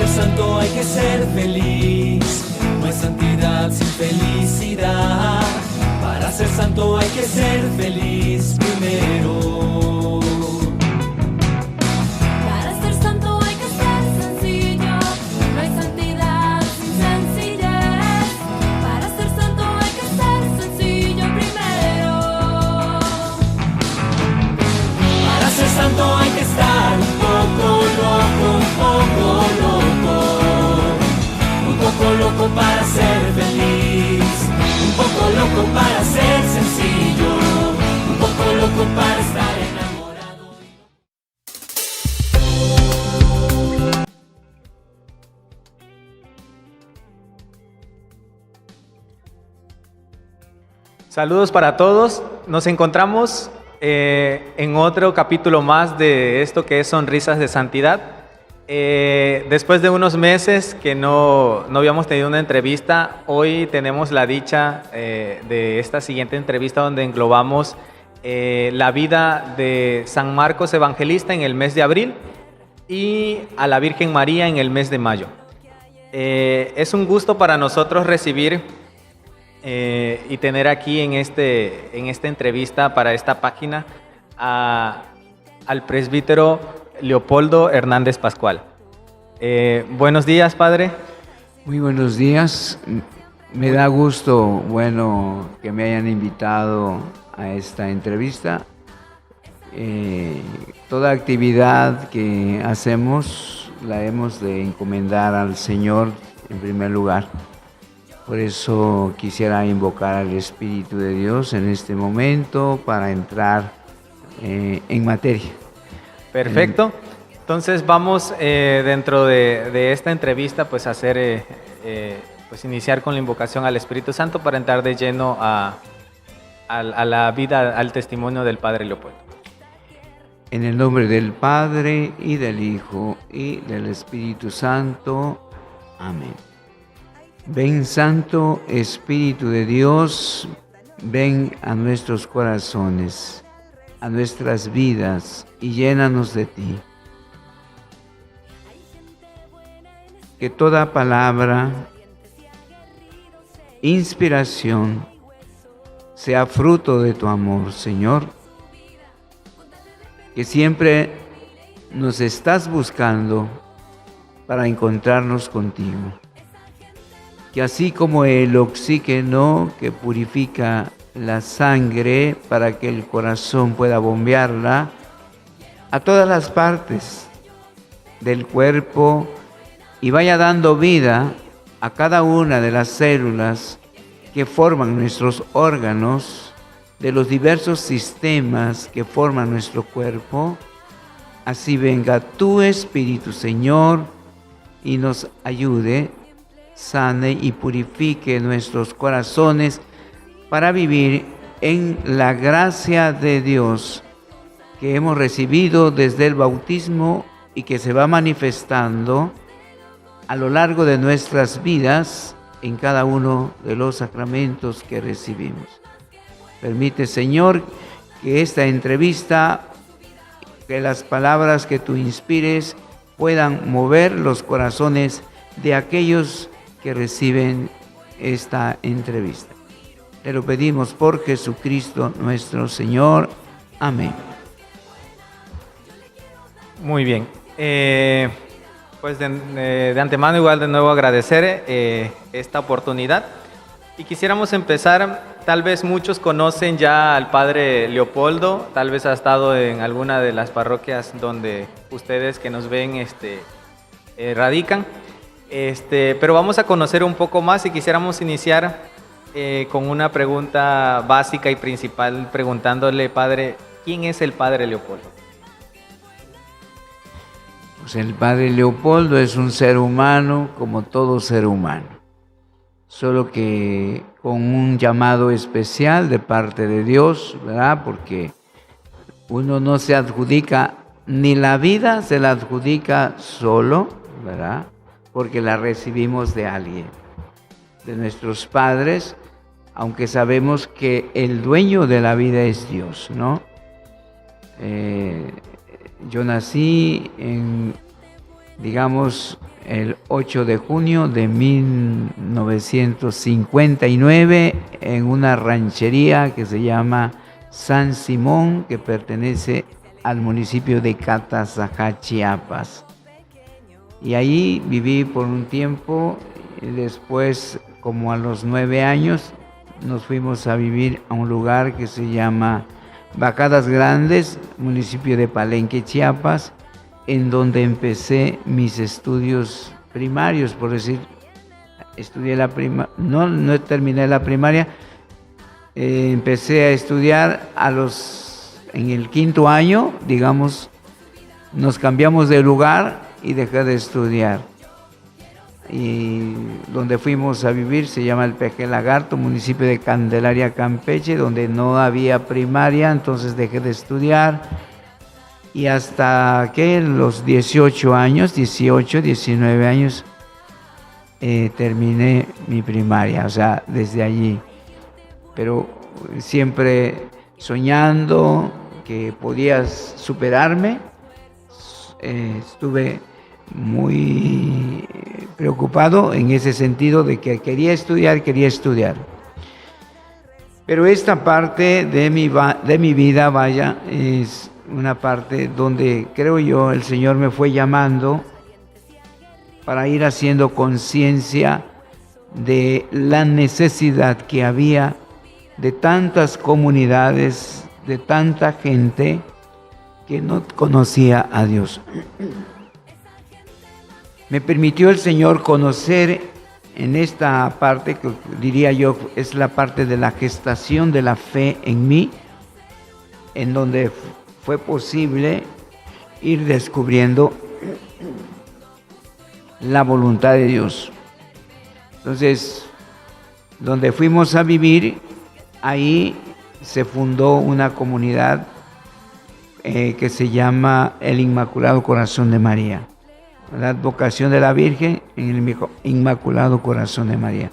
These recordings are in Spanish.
ser santo hay que ser feliz. No hay santidad sin felicidad. Para ser santo hay que ser feliz primero. Para ser santo hay que ser sencillo. No hay santidad sin sencillez. Para ser santo hay que ser sencillo primero. Para ser santo hay que estar un poco loco, un poco loco para ser feliz, un poco loco para ser sencillo, un poco loco para estar enamorado. Saludos para todos. Nos encontramos en otro capítulo más de esto que es Sonrisas de Santidad. Después de unos meses que no habíamos tenido una entrevista, hoy tenemos la dicha de esta siguiente entrevista donde englobamos la vida de San Marcos Evangelista en el mes de abril y a la Virgen María en el mes de mayo. Es un gusto para nosotros recibir y tener aquí en esta entrevista para esta página al presbítero Leopoldo Hernández Pascual. Buenos días, padre. Muy buenos días. Me da gusto, que me hayan invitado a esta entrevista. Toda actividad que hacemos la hemos de encomendar al Señor en primer lugar. Por eso quisiera invocar al Espíritu de Dios en este momento para entrar en materia. Perfecto. Entonces vamos dentro de esta entrevista pues a hacer, iniciar con la invocación al Espíritu Santo para entrar de lleno a la vida, al testimonio del Padre Leopoldo. En el nombre del Padre y del Hijo y del Espíritu Santo. Amén. Ven, Santo Espíritu de Dios, ven a nuestros corazones, a nuestras vidas y llénanos de ti. Que toda palabra, inspiración, sea fruto de tu amor, Señor. Que siempre nos estás buscando para encontrarnos contigo. Que así como el oxígeno que purifica la sangre para que el corazón pueda bombearla a todas las partes del cuerpo y vaya dando vida a cada una de las células que forman nuestros órganos, de los diversos sistemas que forman nuestro cuerpo, así venga tu Espíritu, Señor, y nos ayude, sane y purifique nuestros corazones para vivir en la gracia de Dios que hemos recibido desde el bautismo y que se va manifestando a lo largo de nuestras vidas en cada uno de los sacramentos que recibimos. Permite, Señor, que esta entrevista, que las palabras que tú inspires puedan mover los corazones de aquellos que reciben esta entrevista. Te lo pedimos por Jesucristo nuestro Señor. Amén. Muy bien. Pues de antemano igual de nuevo agradecer esta oportunidad y quisiéramos empezar, tal vez muchos conocen ya al Padre Leopoldo, tal vez ha estado en alguna de las parroquias donde ustedes que nos ven radican, pero vamos a conocer un poco más y quisiéramos iniciar con una pregunta básica y principal preguntándole, Padre, ¿quién es el Padre Leopoldo? Pues el Padre Leopoldo es un ser humano como todo ser humano, solo que con un llamado especial de parte de Dios, ¿verdad? Porque uno no se adjudica, ni la vida se la adjudica solo, ¿verdad? Porque la recibimos de alguien, de nuestros padres, aunque sabemos que el dueño de la vida es Dios, ¿no? Yo nací el 8 de junio de 1959 en una ranchería que se llama San Simón, que pertenece al municipio de Catazajá, Chiapas. Y ahí viví por un tiempo, y después, como a los 9 años, nos fuimos a vivir a un lugar que se llama Bacadas Grandes, municipio de Palenque, Chiapas, en donde empecé mis estudios primarios, por decir, estudié no terminé la primaria, empecé a estudiar en el 5º año, digamos, nos cambiamos de lugar y dejé de estudiar. Y donde fuimos a vivir se llama el Peje Lagarto, municipio de Candelaria, Campeche, donde no había primaria, entonces dejé de estudiar. Y hasta que los 18, 19 años, terminé mi primaria, o sea, desde allí. Pero siempre soñando que podías superarme, estuve muy preocupado en ese sentido de que quería estudiar. Pero esta parte de mi vida, vaya, es una parte donde creo yo el Señor me fue llamando para ir haciendo conciencia de la necesidad que había de tantas comunidades, de tanta gente que no conocía a Dios. Me permitió el Señor conocer en esta parte, que diría yo es la parte de la gestación de la fe en mí, en donde fue posible ir descubriendo la voluntad de Dios. Entonces, donde fuimos a vivir, ahí se fundó una comunidad que se llama el Inmaculado Corazón de María, la advocación de la Virgen en el Inmaculado Corazón de María.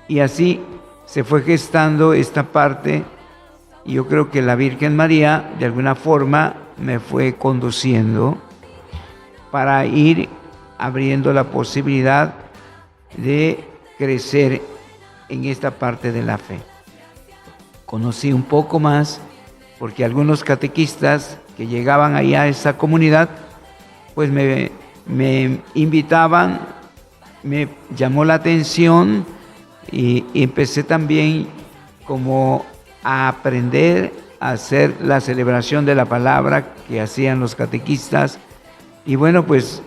Y así se fue gestando esta parte. Y yo creo que la Virgen María de alguna forma me fue conduciendo para ir abriendo la posibilidad de crecer en esta parte de la fe. Conocí un poco más porque algunos catequistas que llegaban allá a esa comunidad pues me invitaban, me llamó la atención y empecé también como a aprender a hacer la celebración de la palabra que hacían los catequistas. Y bueno, pues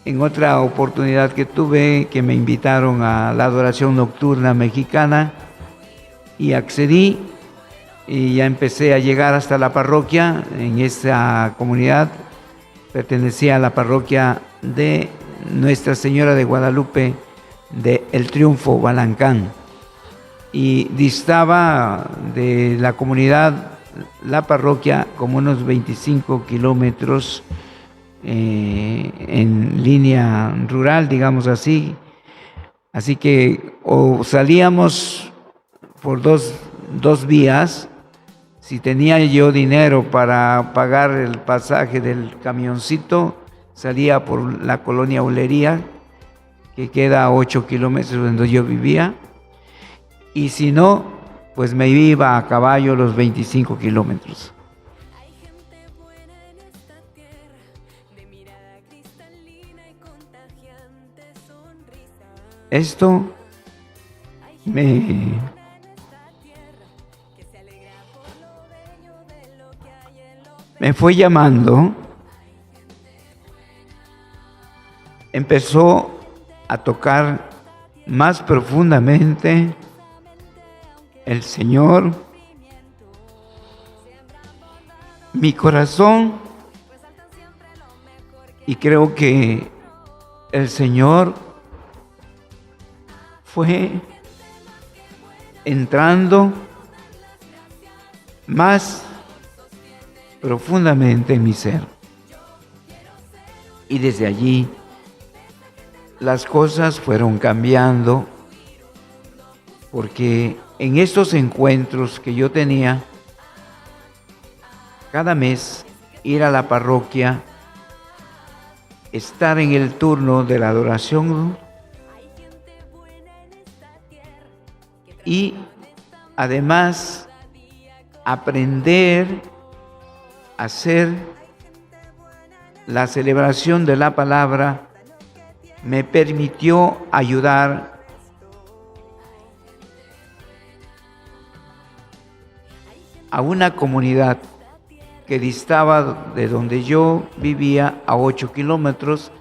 en otra oportunidad que tuve, que me invitaron a la adoración nocturna mexicana, y accedí y ya empecé a llegar hasta la parroquia. En esta comunidad pertenecía a la parroquia de Nuestra Señora de Guadalupe de El Triunfo, Balancán, y distaba de la comunidad la parroquia como unos 25 kilómetros en línea rural, digamos así. Así que o salíamos por dos vías. Si tenía yo dinero para pagar el pasaje del camioncito, salía por la colonia Ulería, que queda a 8 kilómetros donde yo vivía. Y si no, pues me iba a caballo los 25 kilómetros. Esto me fue llamando, empezó a tocar más profundamente el Señor mi corazón, y creo que el Señor fue entrando más profundamente en mi ser. Y desde allí las cosas fueron cambiando, porque en estos encuentros que yo tenía, cada mes ir a la parroquia estar en el turno de la adoración y además aprender a hacer la celebración de la palabra me permitió ayudar a una comunidad que distaba de donde yo vivía a 8 kilómetros.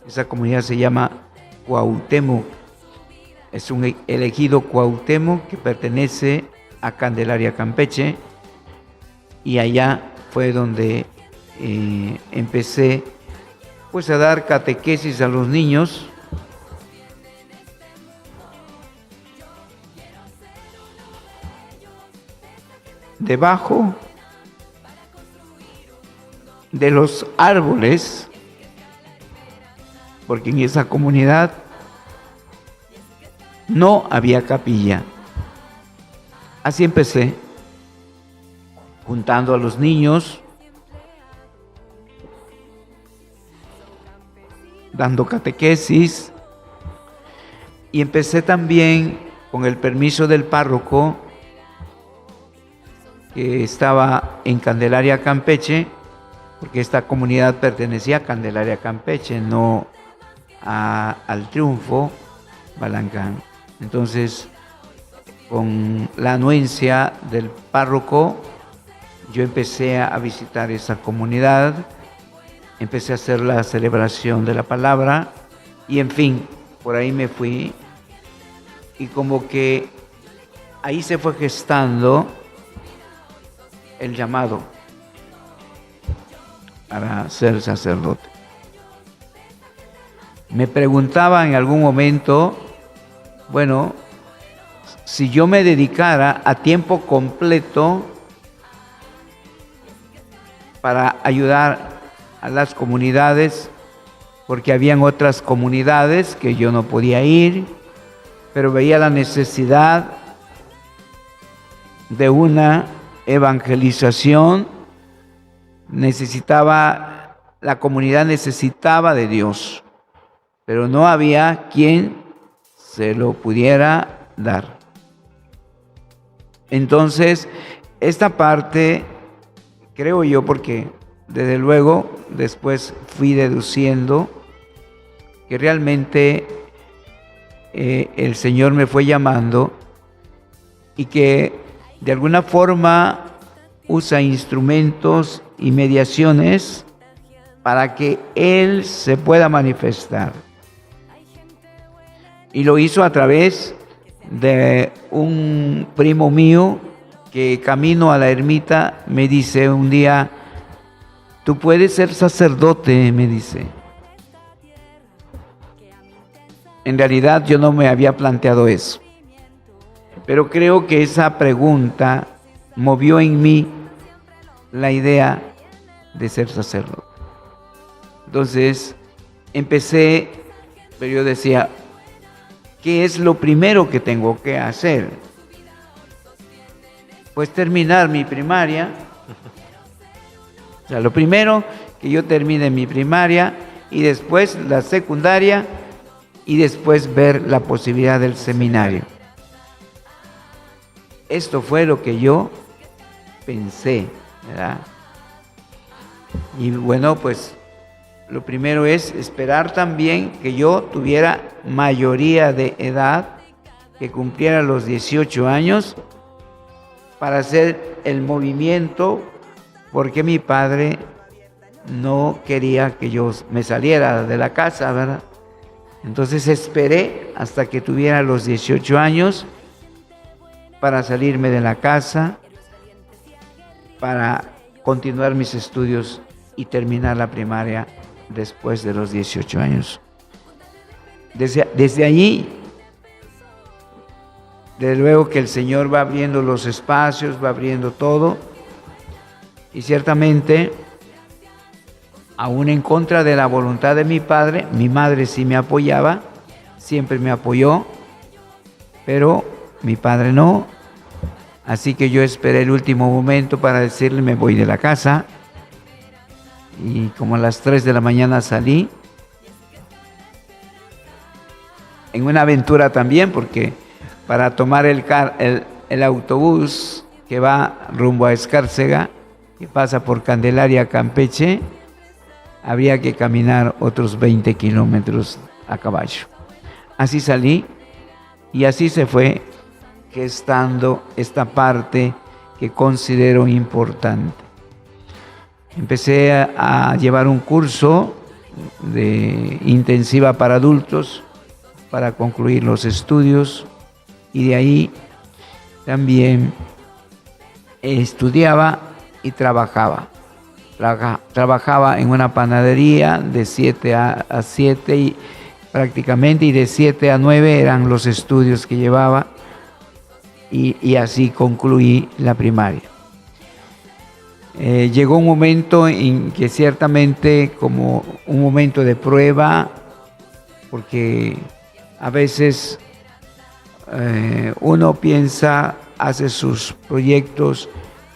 Esa comunidad se llama Cuauhtémoc. Es un ejido Cuauhtémoc que pertenece a Candelaria, Campeche. Y allá fue donde empecé pues a dar catequesis a los niños. Debajo de los árboles, porque en esa comunidad no había capilla. Así empecé, juntando a los niños, dando catequesis, y empecé también con el permiso del párroco que estaba en Candelaria, Campeche, porque esta comunidad pertenecía a Candelaria, Campeche, no al Triunfo, Balancán. Entonces, con la anuencia del párroco, yo empecé a visitar esa comunidad, empecé a hacer la celebración de la palabra y, en fin, por ahí me fui, y como que ahí se fue gestando el llamado para ser sacerdote. Me preguntaba en algún momento, bueno, si yo me dedicara a tiempo completo para ayudar a las comunidades, porque habían otras comunidades que yo no podía ir, pero veía la necesidad de una evangelización. La comunidad necesitaba de Dios, pero no había quien se lo pudiera dar. Entonces, esta parte, creo yo, porque desde luego después fui deduciendo que realmente el Señor me fue llamando y que de alguna forma usa instrumentos y mediaciones para que Él se pueda manifestar. Y lo hizo a través de un primo mío que camino a la ermita me dice un día: tú puedes ser sacerdote, me dice. En realidad yo no me había planteado eso, pero creo que esa pregunta movió en mí la idea de ser sacerdote. Entonces empecé, pero yo decía, ¿qué es lo primero que tengo que hacer? Pues terminar mi primaria. O sea, lo primero, que yo termine mi primaria y después la secundaria y después ver la posibilidad del seminario. Esto fue lo que yo pensé, ¿verdad? Y bueno, pues lo primero es esperar también que yo tuviera mayoría de edad, que cumpliera los 18 años para hacer el movimiento, porque mi padre no quería que yo me saliera de la casa, ¿verdad? Entonces esperé hasta que tuviera los 18 años para salirme de la casa, para continuar mis estudios y terminar la primaria después de los 18 años. Desde allí, desde luego que el Señor va abriendo los espacios, va abriendo todo, y ciertamente, aún en contra de la voluntad de mi padre, mi madre sí me apoyaba, siempre me apoyó, pero mi padre no. Así que yo esperé el último momento para decirle: me voy de la casa. Y como a las 3 de la mañana salí en una aventura también, porque para tomar el autobús que va rumbo a Escárcega, que pasa por Candelaria, Campeche, habría que caminar otros 20 kilómetros a caballo. Así salí y así se fue gestando esta parte que considero importante. Empecé a llevar un curso de intensiva para adultos para concluir los estudios, y de ahí también estudiaba y trabajaba. Trabajaba en una panadería de 7 a 7 y prácticamente, y de 7 a 9 eran los estudios que llevaba, y así concluí la primaria. Llegó un momento en que ciertamente, como un momento de prueba, porque a veces uno piensa, hace sus proyectos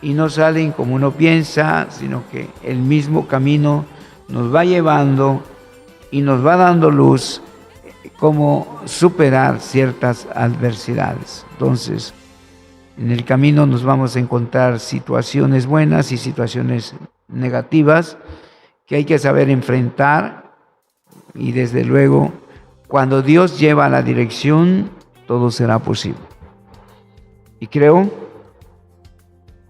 y no salen como uno piensa, sino que el mismo camino nos va llevando y nos va dando luz cómo superar ciertas adversidades. Entonces, en el camino nos vamos a encontrar situaciones buenas y situaciones negativas que hay que saber enfrentar, y desde luego, cuando Dios lleva la dirección, todo será posible. Y creo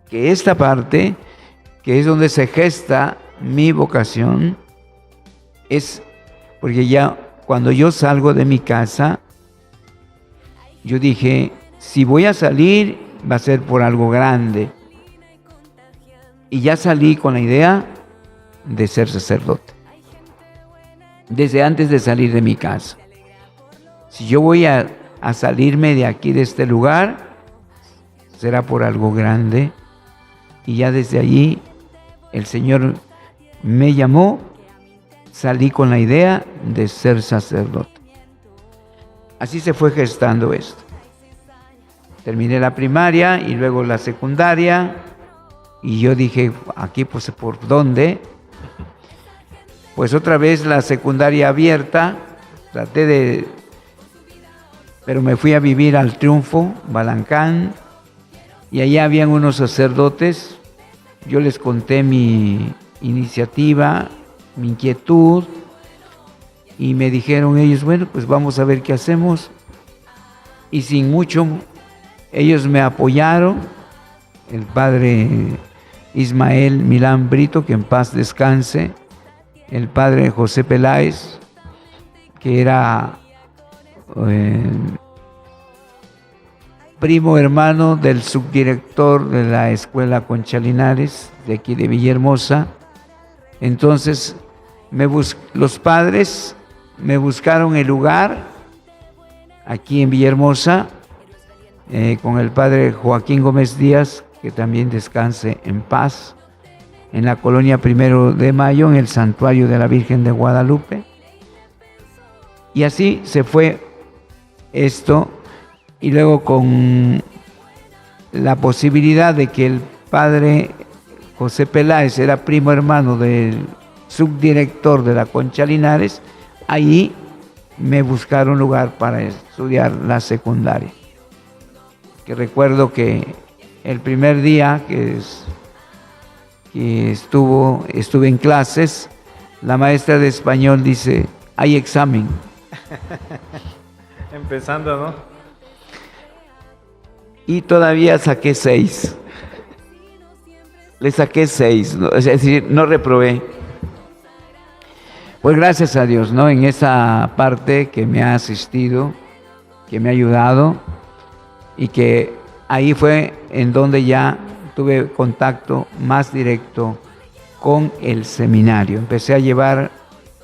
que esta parte, que es donde se gesta mi vocación, es porque ya cuando yo salgo de mi casa, yo dije, si voy a salir, va a ser por algo grande. Y ya salí con la idea de ser sacerdote, desde antes de salir de mi casa. Si yo voy a salirme de aquí, de este lugar, será por algo grande. Y ya desde allí el Señor me llamó, salí con la idea de ser sacerdote. Así se fue gestando esto. Terminé la primaria y luego la secundaria, y yo dije, aquí pues ¿por dónde? Pues otra vez la secundaria abierta, pero me fui a vivir al Triunfo, Balancán, y allá habían unos sacerdotes. Yo les conté mi iniciativa, mi inquietud, y me dijeron ellos, bueno, pues vamos a ver qué hacemos. Y sin mucho, ellos me apoyaron. El padre Ismael Milán Brito, que en paz descanse, el padre José Peláez, que era primo hermano del subdirector de la escuela Concha Linares, de aquí de Villahermosa. Entonces, los padres me buscaron el lugar aquí en Villahermosa, con el padre Joaquín Gómez Díaz, que también descanse en paz, en la colonia 1 de Mayo, en el santuario de la Virgen de Guadalupe. Y así se fue esto, y luego con la posibilidad de que el padre José Peláez era primo hermano del subdirector de la Concha Linares, ahí me buscaron lugar para estudiar la secundaria. Que recuerdo que el primer día que estuve en clases, la maestra de español dice, hay examen. Empezando, ¿no? Y todavía saqué 6. Le saqué 6, ¿no? Es decir, no reprobé. Pues gracias a Dios, ¿no? En esa parte que me ha asistido, que me ha ayudado, y que ahí fue en donde ya tuve contacto más directo con el seminario. Empecé a llevar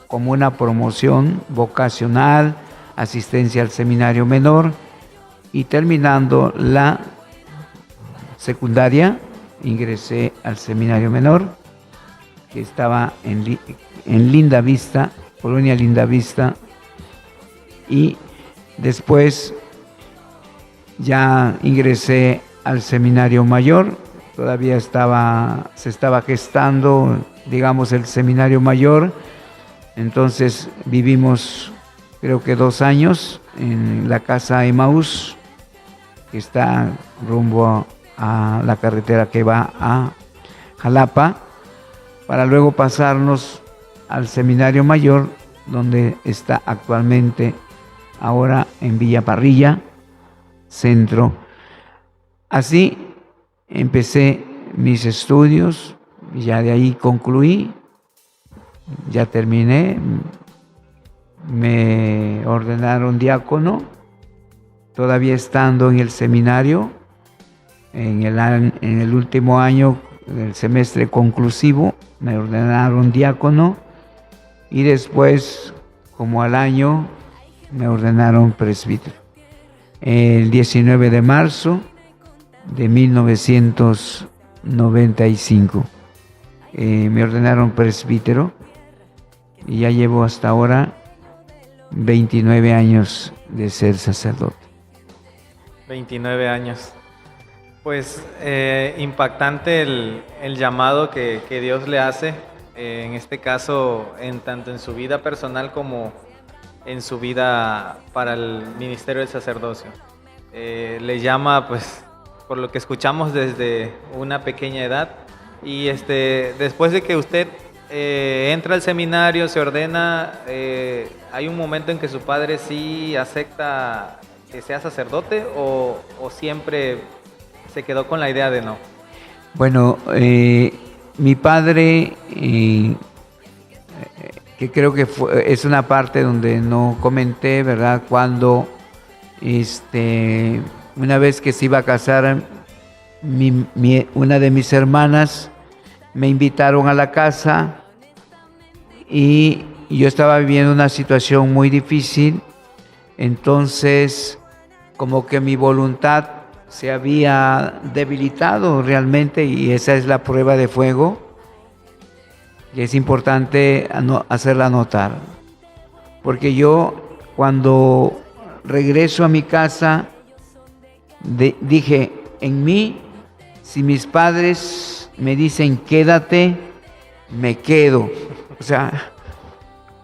como una promoción vocacional, asistencia al seminario menor, y terminando la secundaria, ingresé al seminario menor, que estaba en Linda Vista, Colonia Linda Vista, y después ya ingresé al seminario mayor. Todavía se estaba gestando, digamos, el seminario mayor. Entonces vivimos creo que 2 años, en la casa Emaús, que está rumbo a la carretera que va a Jalapa, para luego pasarnos al Seminario Mayor, donde está actualmente ahora en Villa Parrilla, centro. Así empecé mis estudios, ya de ahí concluí, ya terminé, me ordenaron diácono, todavía estando en el seminario, en el último año del semestre conclusivo, me ordenaron diácono y después, como al año, me ordenaron presbítero. El 19 de marzo de 1995 me ordenaron presbítero y ya llevo hasta ahora 29 años de ser sacerdote. 29 años. Pues impactante el llamado que Dios le hace, en este caso, tanto en su vida personal como en su vida para el ministerio del sacerdocio. Le llama, pues, por lo que escuchamos, desde una pequeña edad, y después de que usted entra al seminario, se ordena, hay un momento en que su padre sí acepta que sea sacerdote, o siempre se quedó con la idea de no. Bueno, mi padre, que creo que es una parte donde no comenté, ¿verdad? Cuando una vez que se iba a casar, una de mis hermanas me invitaron a la casa y yo estaba viviendo una situación muy difícil, entonces como que mi voluntad se había debilitado realmente, y esa es la prueba de fuego, y es importante hacerla notar, porque yo cuando regreso a mi casa dije en mí, si mis padres me dicen quédate, me quedo. O sea,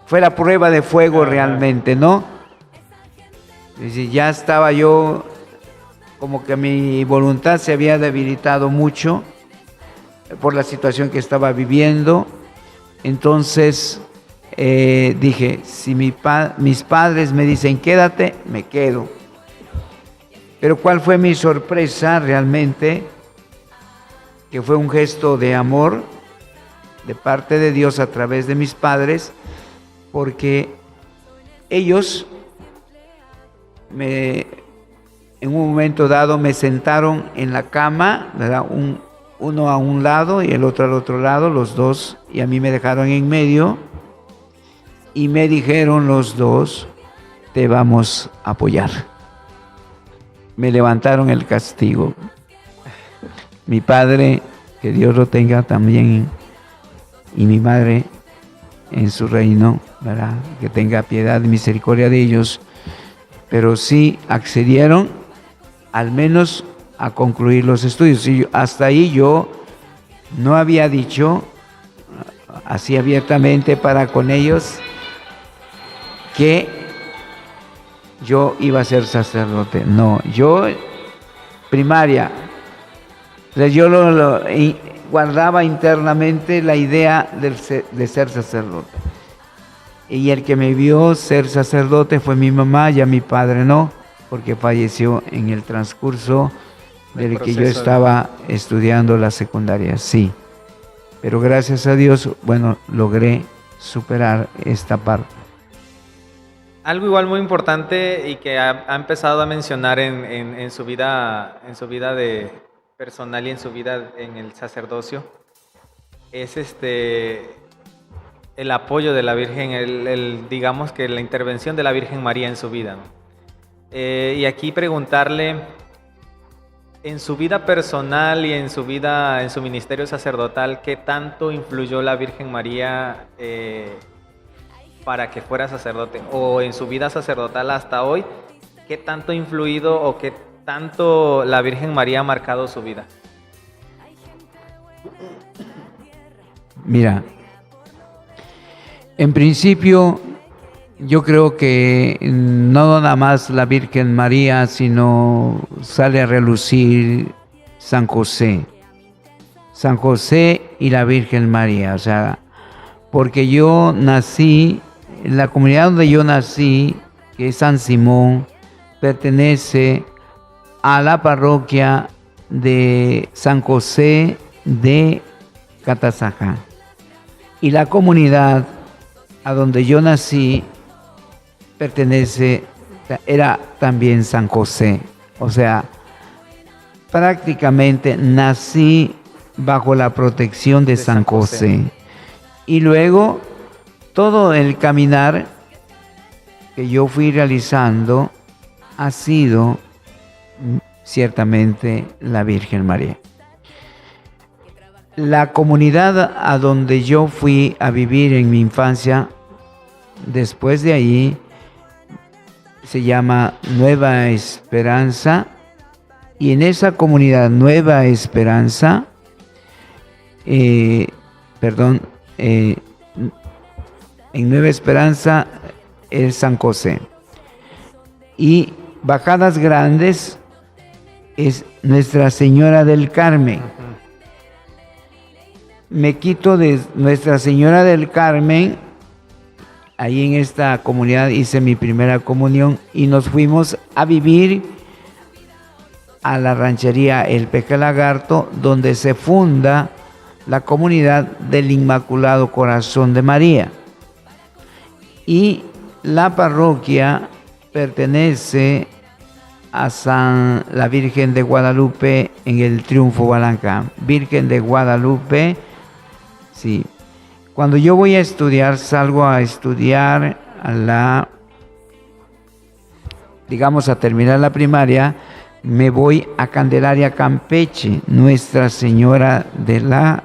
fue la prueba de fuego realmente, ¿no? Es decir, ya estaba yo, como que mi voluntad se había debilitado mucho por la situación que estaba viviendo. Entonces dije, si mis padres me dicen quédate, me quedo. Pero ¿cuál fue mi sorpresa realmente? Que fue un gesto de amor de parte de Dios a través de mis padres, porque ellos en un momento dado me sentaron en la cama, ¿verdad? Uno a un lado y el otro al otro lado, los dos, y a mí me dejaron en medio y me dijeron los dos, te vamos a apoyar. Me levantaron el castigo. Mi padre, que Dios lo tenga también, y mi madre en su reino, ¿verdad? Que tenga piedad y misericordia de ellos, pero sí accedieron al menos a concluir los estudios. Y hasta ahí yo no había dicho así abiertamente para con ellos que yo iba a ser sacerdote. No, yo primaria, yo guardaba internamente la idea de ser sacerdote. Y el que me vio ser sacerdote fue mi mamá, ya mi padre no, porque falleció en el transcurso del que yo estaba estudiando la secundaria, sí. Pero gracias a Dios, bueno, logré superar esta parte. Algo igual muy importante y que ha empezado a mencionar en su vida de personal y en su vida en el sacerdocio, es el apoyo de la Virgen, digamos que la intervención de la Virgen María en su vida, ¿no? Y aquí preguntarle, en su vida personal y en su ministerio sacerdotal, ¿qué tanto influyó la Virgen María para que fuera sacerdote? O en su vida sacerdotal hasta hoy, ¿qué tanto ha influido o qué tanto la Virgen María ha marcado su vida? Mira, en principio yo creo que no nada más la Virgen María, sino sale a relucir San José. San José y la Virgen María, o sea, porque yo nací, en la comunidad donde yo nací, que es San Simón, pertenece a la parroquia de San José de Catazajá. Y la comunidad a donde yo nací era también San José. O sea, prácticamente nací bajo la protección de San José. Y luego todo el caminar que yo fui realizando ha sido ciertamente la Virgen María. La comunidad a donde yo fui a vivir en mi infancia, después de ahí, se llama Nueva Esperanza, y en esa comunidad Nueva Esperanza, en Nueva Esperanza es San José, y Bajadas Grandes es Nuestra Señora del Carmen. Me quito de Nuestra Señora del Carmen, ahí en esta comunidad hice mi primera comunión y nos fuimos a vivir a la ranchería El Peje Lagarto, donde se funda la comunidad del Inmaculado Corazón de María. Y la parroquia pertenece a la Virgen de Guadalupe en el Triunfo Balancán. Virgen de Guadalupe, sí. Cuando yo voy a estudiar, salgo a estudiar a terminar la primaria, me voy a Candelaria, Campeche, Nuestra Señora de la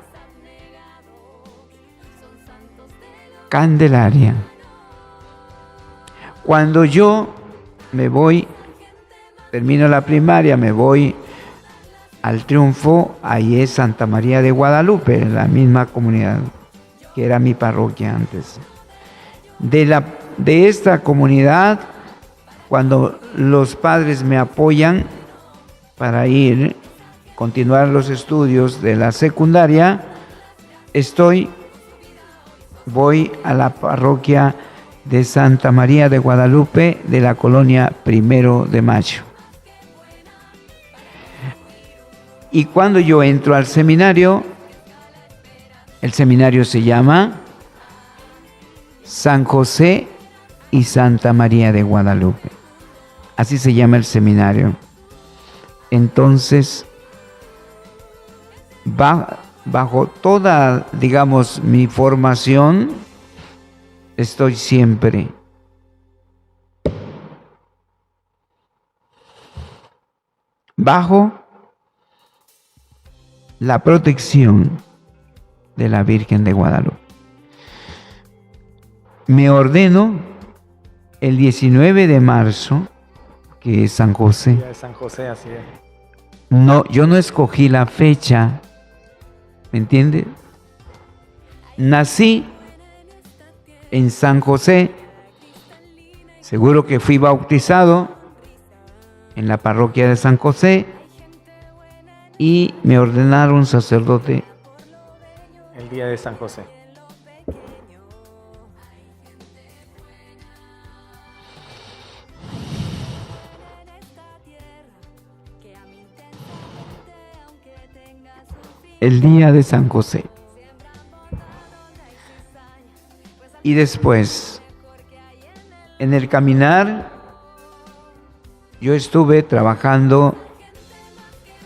Candelaria. Cuando yo me voy, termino la primaria, me voy al Triunfo, ahí es Santa María de Guadalupe, en la misma comunidad, que era mi parroquia antes. De esta comunidad, cuando los padres me apoyan para continuar los estudios de la secundaria, voy a la parroquia de Santa María de Guadalupe de la colonia 1 de Mayo. Y cuando yo entro al seminario, el seminario se llama San José y Santa María de Guadalupe. Así se llama el seminario. Entonces, bajo toda, mi formación, estoy siempre bajo la protección de la Virgen de Guadalupe. Me ordeno el 19 de marzo, que es San José. Día de San José, así es. No, yo no escogí la fecha, ¿me entiendes? Nací en San José, seguro que fui bautizado en la parroquia de San José y me ordenaron sacerdote El día de San José. el día de San José. Y después, en el caminar, yo estuve trabajando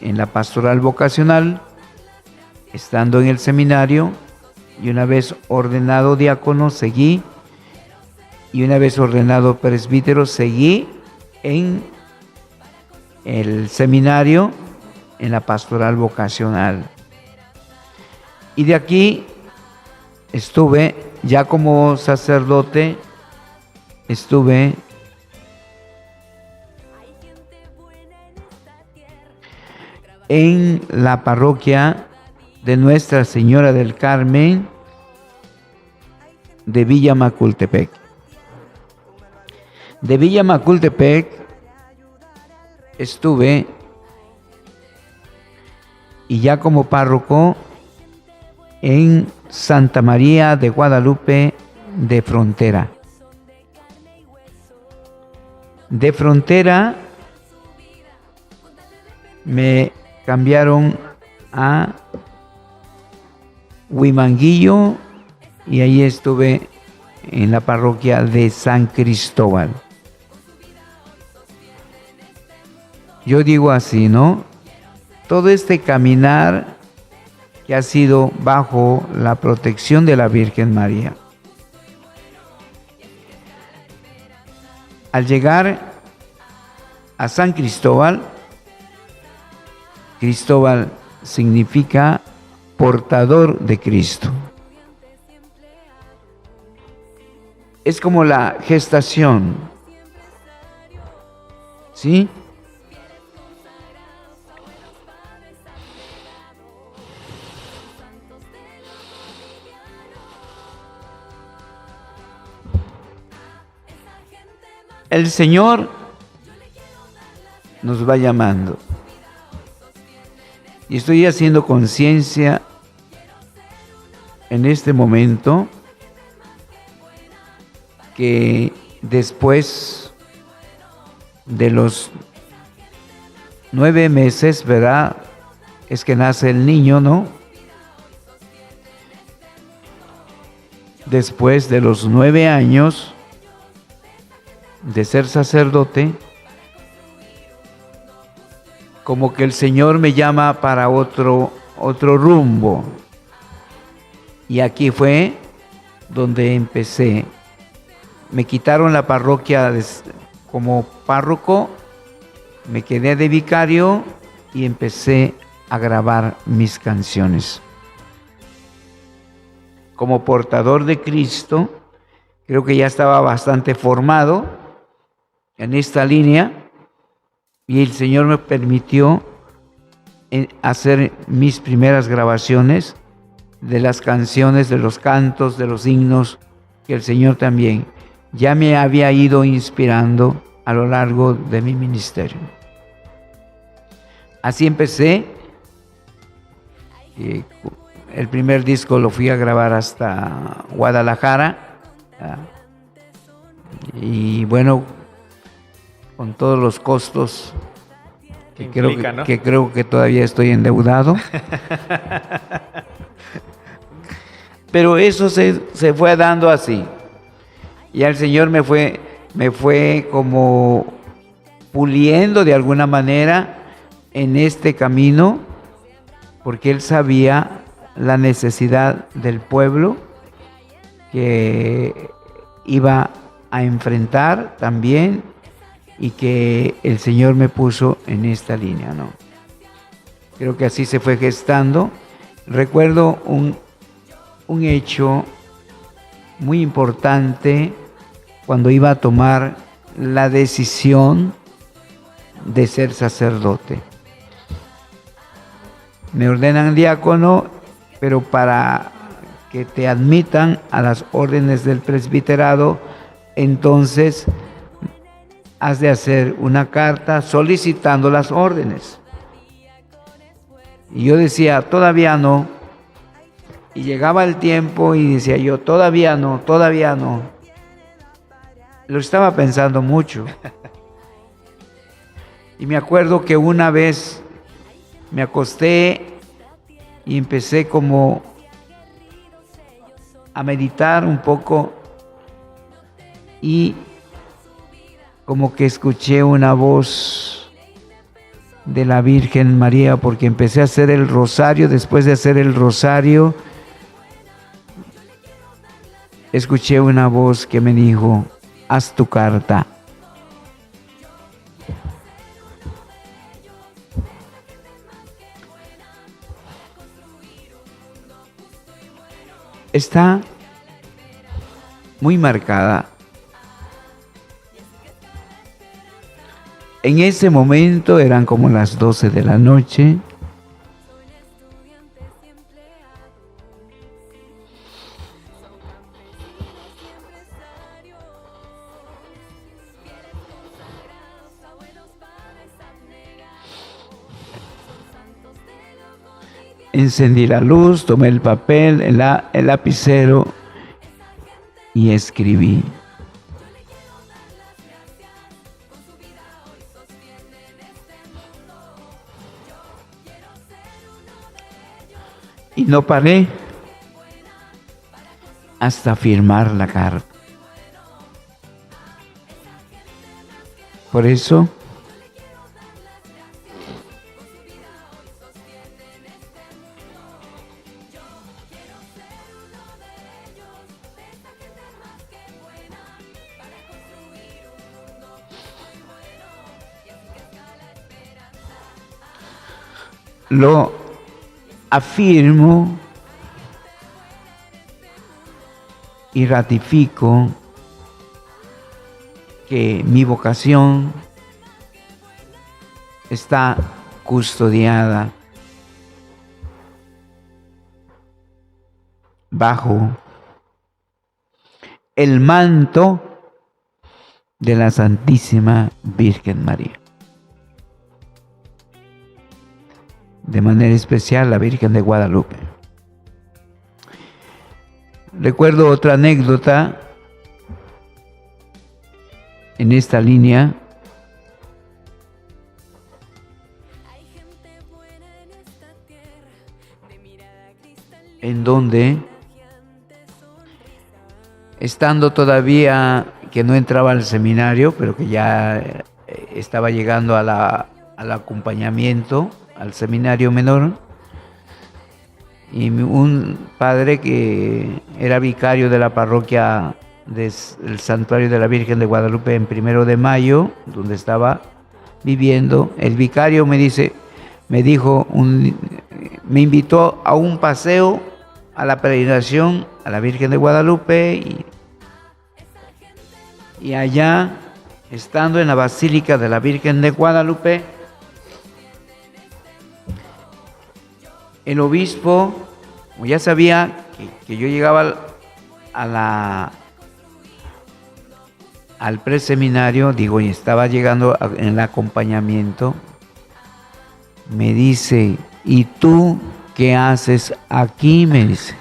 en la pastoral vocacional, estando en el seminario, y una vez ordenado diácono, seguí, y una vez ordenado presbítero, seguí en el seminario, en la pastoral vocacional. Y de aquí estuve, ya como sacerdote, estuve en la parroquia de Nuestra Señora del Carmen de Villa Macultepec. De Villa Macultepec estuve, y ya como párroco, en Santa María de Guadalupe de Frontera. De Frontera me cambiaron a Huimanguillo y ahí estuve en la parroquia de San Cristóbal. Yo digo así, ¿no? Todo este caminar que ha sido bajo la protección de la Virgen María. Al llegar a San Cristóbal, Cristóbal significa portador de Cristo. Es como la gestación, ¿sí? El Señor nos va llamando. Y estoy haciendo conciencia en este momento que después de los 9 meses, ¿verdad? Es que nace el niño, ¿no? Después de los 9 años de ser sacerdote, como que el Señor me llama para otro rumbo. Y aquí fue donde empecé. Me quitaron la parroquia como párroco, me quedé de vicario y empecé a grabar mis canciones. Como portador de Cristo, creo que ya estaba bastante formado en esta línea y el Señor me permitió hacer mis primeras grabaciones de las canciones, de los cantos, de los himnos que el Señor también ya me había ido inspirando a lo largo de mi ministerio. Así empecé. El primer disco lo fui a grabar hasta Guadalajara. Y bueno, con todos los costos que creo que todavía estoy endeudado. Pero eso se fue dando así. Y el Señor me fue como puliendo de alguna manera en este camino, porque Él sabía la necesidad del pueblo que iba a enfrentar también y que el Señor me puso en esta línea, ¿no? Creo que así se fue gestando. Recuerdo un hecho muy importante cuando iba a tomar la decisión de ser sacerdote. Me ordenan diácono, pero para que te admitan a las órdenes del presbiterado, entonces has de hacer una carta solicitando las órdenes. Y yo decía, todavía no. Y llegaba el tiempo y decía yo, todavía no. Lo estaba pensando mucho. Y me acuerdo que una vez me acosté y empecé como a meditar un poco y como que escuché una voz de la Virgen María, porque empecé a hacer el rosario. Después de hacer el rosario, escuché una voz que me dijo, haz tu carta. Está muy marcada. En ese momento eran como las 12 de la noche. encendí la luz, tomé el papel, el lapicero y escribí. Y no paré hasta firmar la carta. Por eso, lo afirmo y ratifico que mi vocación está custodiada bajo el manto de la Santísima Virgen María. De manera especial la Virgen de Guadalupe. Recuerdo otra anécdota en esta línea. En donde, estando todavía que no entraba al seminario, pero que ya estaba llegando al acompañamiento, al seminario menor, y un padre que era vicario de la parroquia del Santuario de la Virgen de Guadalupe en 1 de Mayo, donde estaba viviendo, el vicario me invitó a un paseo a la peregrinación a la Virgen de Guadalupe y allá, estando en la Basílica de la Virgen de Guadalupe, el obispo, como ya sabía que yo llegaba al preseminario, y estaba llegando en el acompañamiento, me dice: ¿y tú qué haces aquí? Me dice.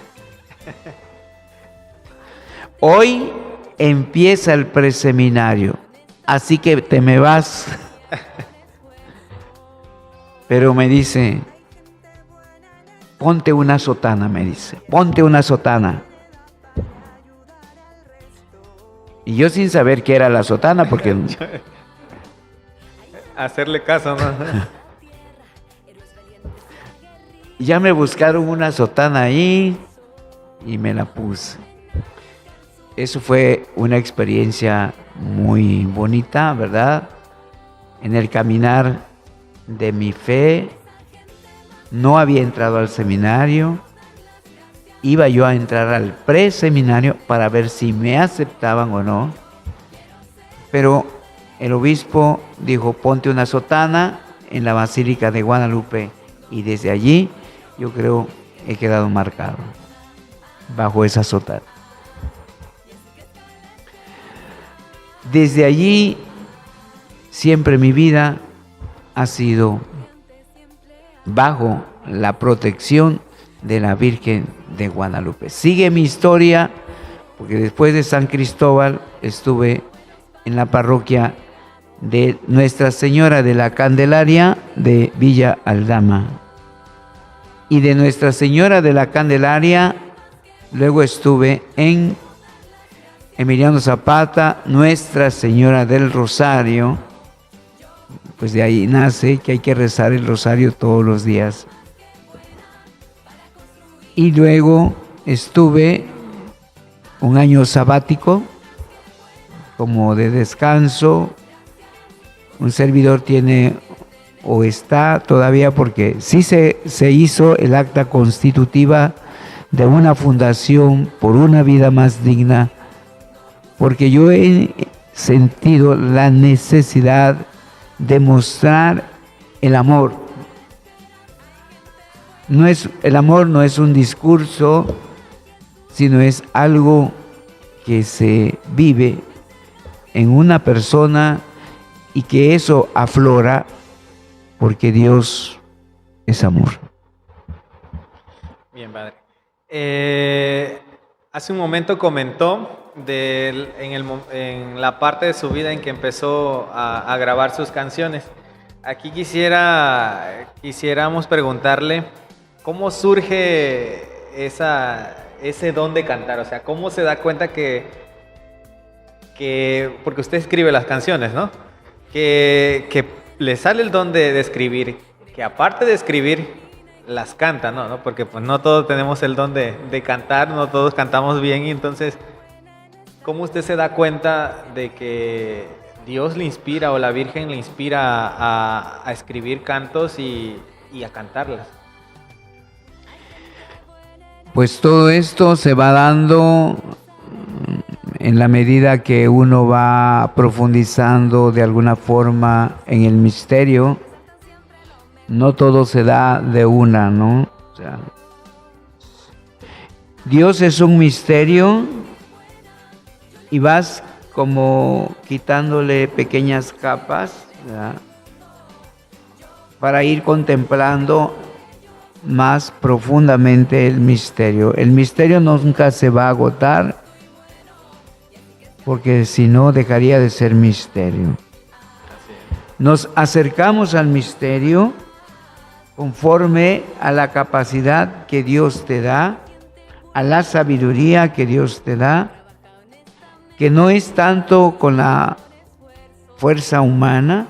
Hoy empieza el preseminario, así que te me vas. Pero me dice: ponte una sotana, me dice, ponte una sotana. Y yo sin saber qué era la sotana, porque... Hacerle caso, ¿no? Ya me buscaron una sotana ahí y me la puse. Eso fue una experiencia muy bonita, ¿verdad? En el caminar de mi fe. No había entrado al seminario, iba yo a entrar al preseminario para ver si me aceptaban o no, pero el obispo dijo: ponte una sotana en la Basílica de Guadalupe, y desde allí yo creo he quedado marcado bajo esa sotana. Desde allí siempre mi vida ha sido bajo la protección de la Virgen de Guadalupe. Sigue mi historia, porque después de San Cristóbal estuve en la parroquia de Nuestra Señora de la Candelaria de Villa Aldama. Y de Nuestra Señora de la Candelaria luego estuve en Emiliano Zapata, Nuestra Señora del Rosario. Pues de ahí nace que hay que rezar el rosario todos los días. Y luego estuve un año sabático, como de descanso. Un servidor tiene, o está todavía, porque sí se hizo el acta constitutiva de una fundación por una vida más digna, porque yo he sentido la necesidad de mostrar el amor. El amor no es un discurso, sino es algo que se vive en una persona y que eso aflora porque Dios es amor. Bien, padre. Hace un momento comentó en la parte de su vida en que empezó a grabar sus canciones. Aquí quisiéramos preguntarle cómo surge ese don de cantar, o sea, cómo se da cuenta porque usted escribe las canciones, ¿no? Que le sale el don de escribir, que aparte de escribir, las canta, ¿no? Porque pues no todos tenemos el don de cantar, no todos cantamos bien, y entonces, ¿cómo usted se da cuenta de que Dios le inspira o la Virgen le inspira a escribir cantos y a cantarlas? Pues todo esto se va dando en la medida que uno va profundizando de alguna forma en el misterio. No todo se da de una, ¿no? O sea, Dios es un misterio y vas como quitándole pequeñas capas, ¿verdad?, para ir contemplando más profundamente el misterio. El misterio nunca se va a agotar, porque si no dejaría de ser misterio. Nos acercamos al misterio conforme a la capacidad que Dios te da, a la sabiduría que Dios te da, que no es tanto con la fuerza humana,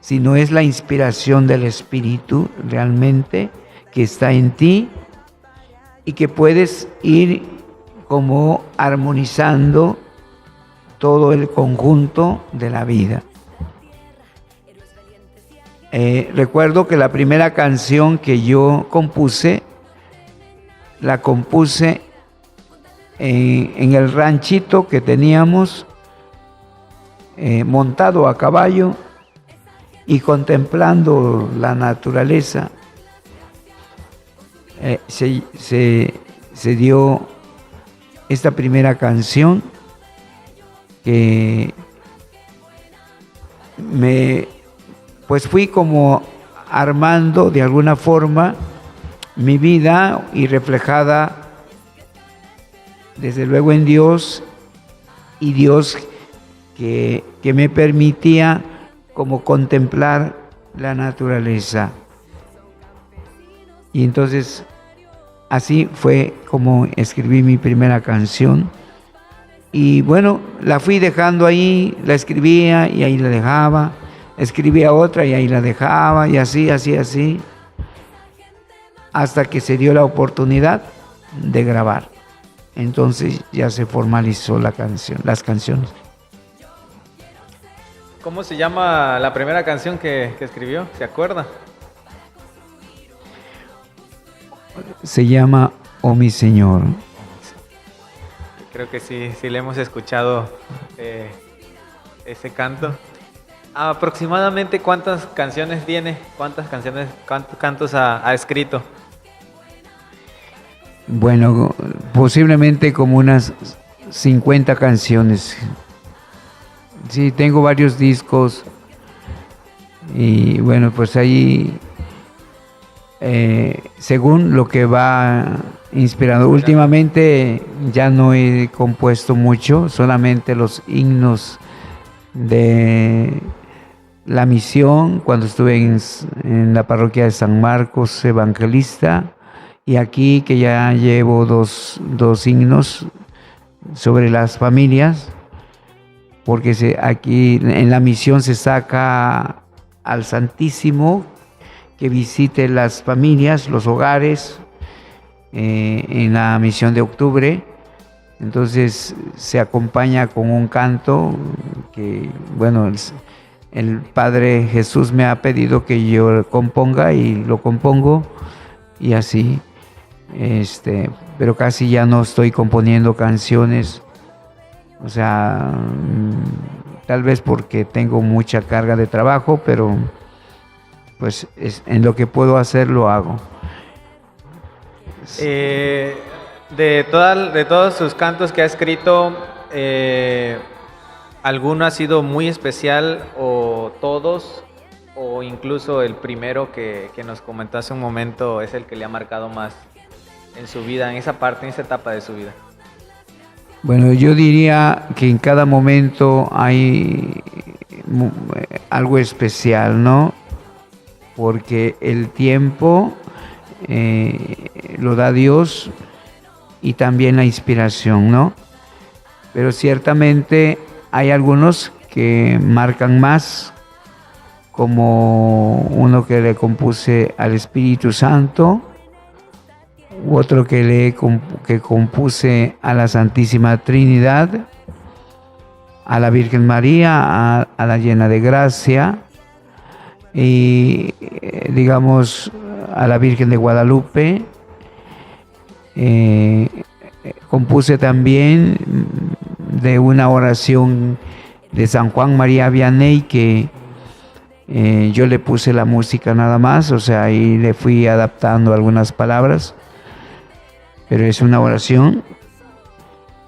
sino es la inspiración del Espíritu realmente que está en ti, y que puedes ir como armonizando todo el conjunto de la vida. Recuerdo que la primera canción que yo compuse, la compuse en el ranchito que teníamos, montado a caballo y contemplando la naturaleza. Se dio esta primera canción que pues fui como armando de alguna forma mi vida, y reflejada desde luego en Dios, y Dios que me permitía como contemplar la naturaleza. Y entonces así fue como escribí mi primera canción. Y bueno, la fui dejando ahí, la escribía y ahí la dejaba, escribía otra y ahí la dejaba, y así, hasta que se dio la oportunidad de grabar. Entonces ya se formalizó las canciones. ¿Cómo se llama la primera canción que escribió? ¿Se acuerda? Se llama Oh mi Señor. Creo que sí le hemos escuchado ese canto. ¿Aproximadamente cuántas canciones tiene? ¿Cuántos cantos ha escrito? Bueno, posiblemente como unas 50 canciones. Sí, tengo varios discos y bueno, pues ahí según lo que va inspirando. Últimamente ya no he compuesto mucho, solamente los himnos de la misión, cuando estuve en la parroquia de San Marcos Evangelista, y aquí que ya llevo dos himnos sobre las familias, porque aquí en la misión se saca al Santísimo que visite las familias, los hogares, en la misión de octubre. Entonces se acompaña con un canto que, bueno, el Padre Jesús me ha pedido que yo componga y lo compongo, y así, pero casi ya no estoy componiendo canciones, o sea, tal vez porque tengo mucha carga de trabajo, pero pues en lo que puedo hacer lo hago. De todos sus cantos que ha escrito, ¿alguno ha sido muy especial, o todos, o incluso el primero que nos comentó hace un momento es el que le ha marcado más? en su vida, en esa parte, en esa etapa de su vida? Bueno, yo diría que en cada momento hay algo especial, ¿no? Porque el tiempo lo da Dios y también la inspiración, ¿no? Pero ciertamente hay algunos que marcan más, como uno que le compuse al Espíritu Santo, u otro que compuse a la Santísima Trinidad, a la Virgen María, a la Llena de Gracia, y digamos a la Virgen de Guadalupe. Compuse también de una oración de San Juan María Vianney que yo le puse la música nada más, o sea, ahí le fui adaptando algunas palabras, pero es una oración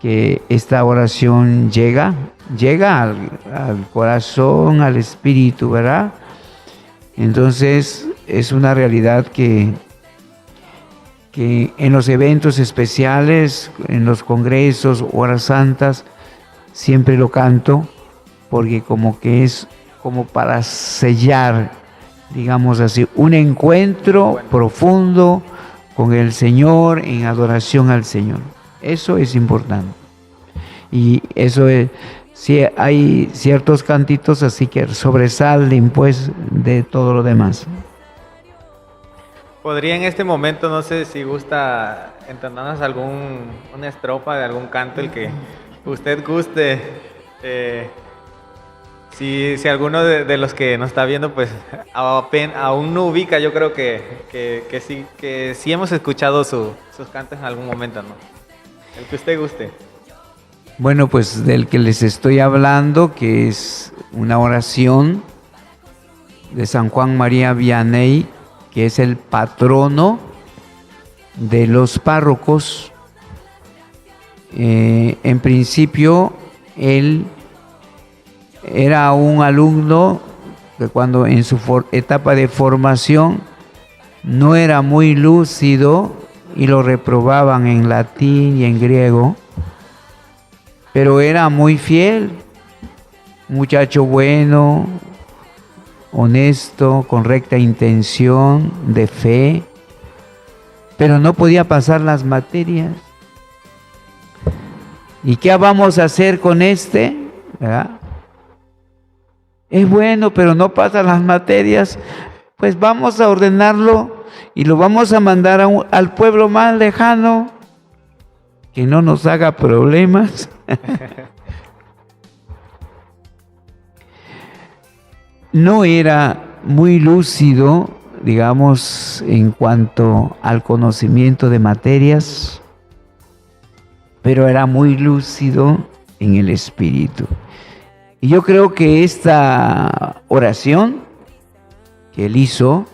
que esta oración llega al corazón, al espíritu, ¿verdad? Entonces es una realidad que en los eventos especiales, en los congresos, horas santas, siempre lo canto, porque como que es como para sellar, digamos así, un encuentro profundo con el Señor, en adoración al Señor. Eso es importante. Y eso es, sí, hay ciertos cantitos así que sobresalen pues de todo lo demás. ¿Podría en este momento, no sé si gusta, entonarnos una estrofa de algún canto, el que usted guste? Si alguno de los que nos está viendo, pues aún no ubica, yo creo que sí hemos escuchado sus cantos en algún momento, ¿no? El que usted guste. Bueno, pues del que les estoy hablando, que es una oración de San Juan María Vianney, que es el patrono de los párrocos. En principio, él era un alumno que cuando en su etapa de formación no era muy lúcido y lo reprobaban en latín y en griego, pero era muy fiel, muchacho bueno, honesto, con recta intención, de fe, pero no podía pasar las materias. ¿Y qué vamos a hacer con este? ¿Verdad? Es bueno, pero no pasa las materias. Pues vamos a ordenarlo y lo vamos a mandar al pueblo más lejano, que no nos haga problemas. No era muy lúcido, digamos, en cuanto al conocimiento de materias, pero era muy lúcido en el espíritu. Y yo creo que esta oración que él hizo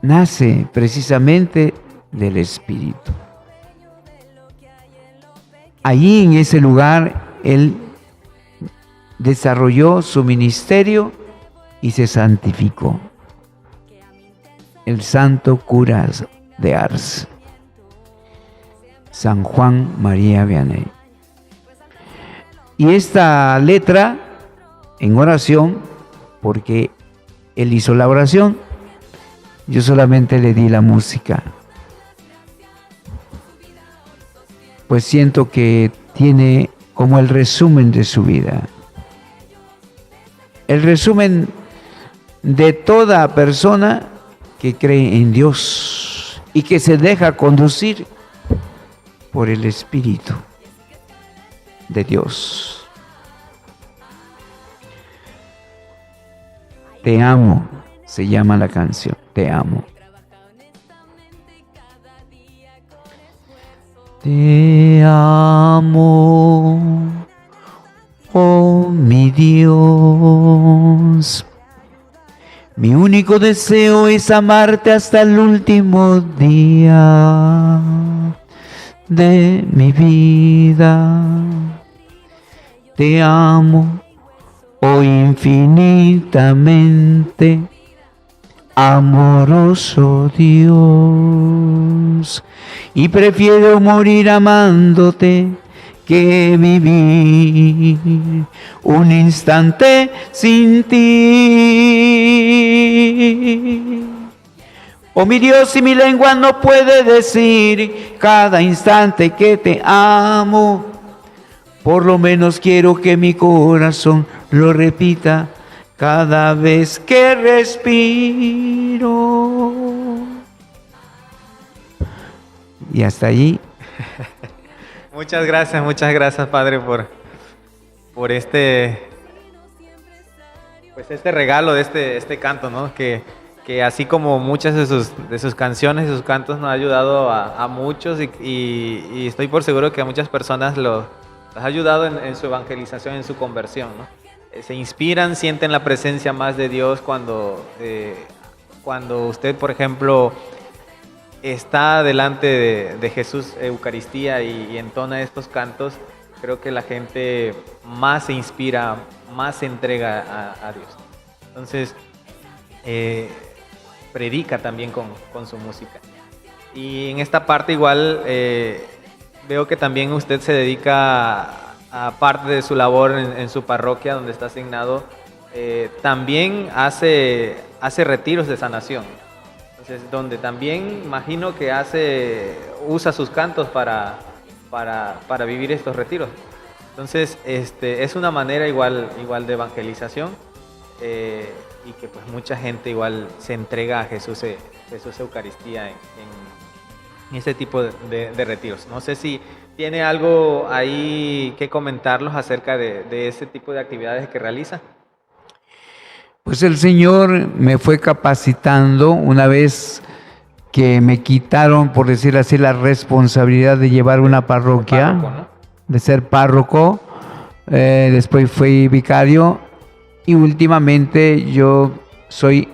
nace precisamente del espíritu. Allí en ese lugar él desarrolló su ministerio y se santificó. El santo cura de Ars, San Juan María Vianney. Y esta letra en oración, porque él hizo la oración, yo solamente le di la música. Pues siento que tiene como el resumen de su vida. El resumen de toda persona que cree en Dios y que se deja conducir por el Espíritu de Dios. Te amo, se llama la canción, te amo. Te amo, oh mi Dios. Mi único deseo es amarte hasta el último día de mi vida. Te amo, oh infinitamente, amoroso Dios. Y prefiero morir amándote que vivir un instante sin ti. Oh mi Dios, y mi lengua no puede decir cada instante que te amo, por lo menos quiero que mi corazón lo repita cada vez que respiro. Y hasta allí. Muchas gracias, Padre, por este regalo de este canto, ¿no? Que así como muchas de sus canciones y sus cantos nos ha ayudado a muchos y estoy por seguro que a muchas personas los ha ayudado en su evangelización, en su conversión, ¿no? Se inspiran, sienten la presencia más de Dios cuando usted, por ejemplo, está delante de Jesús, Eucaristía, y entona estos cantos. Creo que la gente más se inspira, más se entrega a Dios. Entonces, predica también con su música. Y en esta parte igual veo que también usted se dedica a parte de su labor en su parroquia donde está asignado, también hace retiros de sanación. Entonces, donde también imagino que usa sus cantos para vivir estos retiros. Entonces, es una manera igual de evangelización, y que pues mucha gente igual se entrega a Jesús Eucaristía en este tipo de retiros. No sé si tiene algo ahí que comentarnos acerca de ese tipo de actividades que realiza. Pues el Señor me fue capacitando una vez que me quitaron, por decir así, la responsabilidad de llevar una parroquia, Párroco, ¿no? de ser párroco. Después fui vicario y últimamente estoy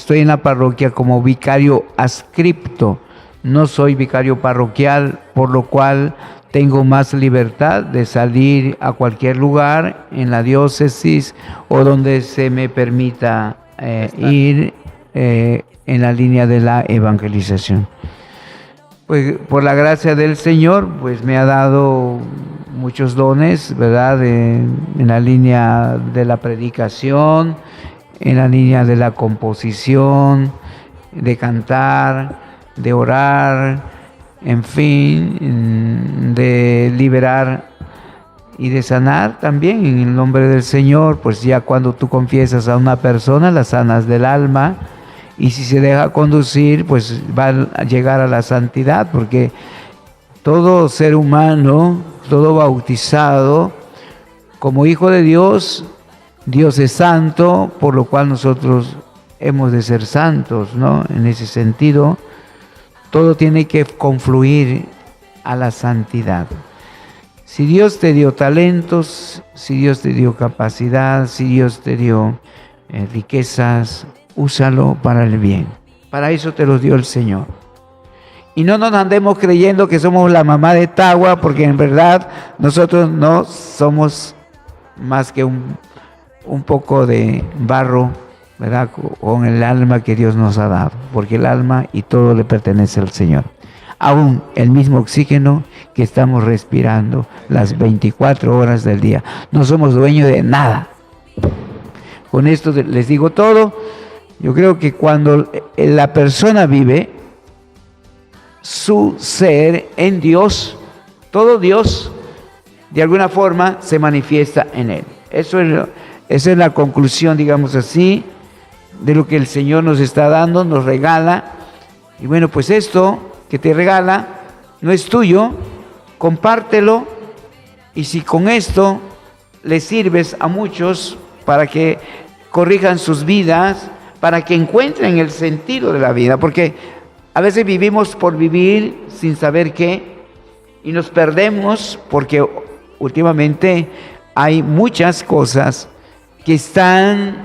en la parroquia como vicario adscripto. No soy vicario parroquial, por lo cual tengo más libertad de salir a cualquier lugar en la diócesis o donde se me permita ir en la línea de la evangelización. Pues por la gracia del Señor, pues me ha dado muchos dones, ¿verdad? En la línea de la predicación, en la línea de la composición, de cantar, de orar, en fin, de liberar y de sanar también en el nombre del Señor. Pues ya cuando tú confiesas a una persona, la sanas del alma, y si se deja conducir, pues va a llegar a la santidad, porque todo ser humano, todo bautizado como hijo de Dios, Dios es santo, por lo cual nosotros hemos de ser santos, ¿no? En ese sentido, todo tiene que confluir a la santidad. Si Dios te dio talentos, si Dios te dio capacidad, si Dios te dio riquezas, úsalo para el bien. Para eso te los dio el Señor. Y no nos andemos creyendo que somos la mamá de Tagua, porque en verdad nosotros no somos más que un poco de barro, ¿verdad? Con el alma que Dios nos ha dado, porque el alma y todo le pertenece al Señor. Aún el mismo oxígeno que estamos respirando las 24 horas del día. No somos dueños de nada. Con esto les digo todo. Yo creo que cuando la persona vive su ser en Dios, todo Dios de alguna forma se manifiesta en él. Esa es la conclusión, digamos así, de lo que el Señor nos está dando, nos regala. Y bueno, pues esto que te regala no es tuyo, compártelo, y si con esto le sirves a muchos para que corrijan sus vidas, para que encuentren el sentido de la vida, porque a veces vivimos por vivir sin saber qué, y nos perdemos porque últimamente hay muchas cosas que están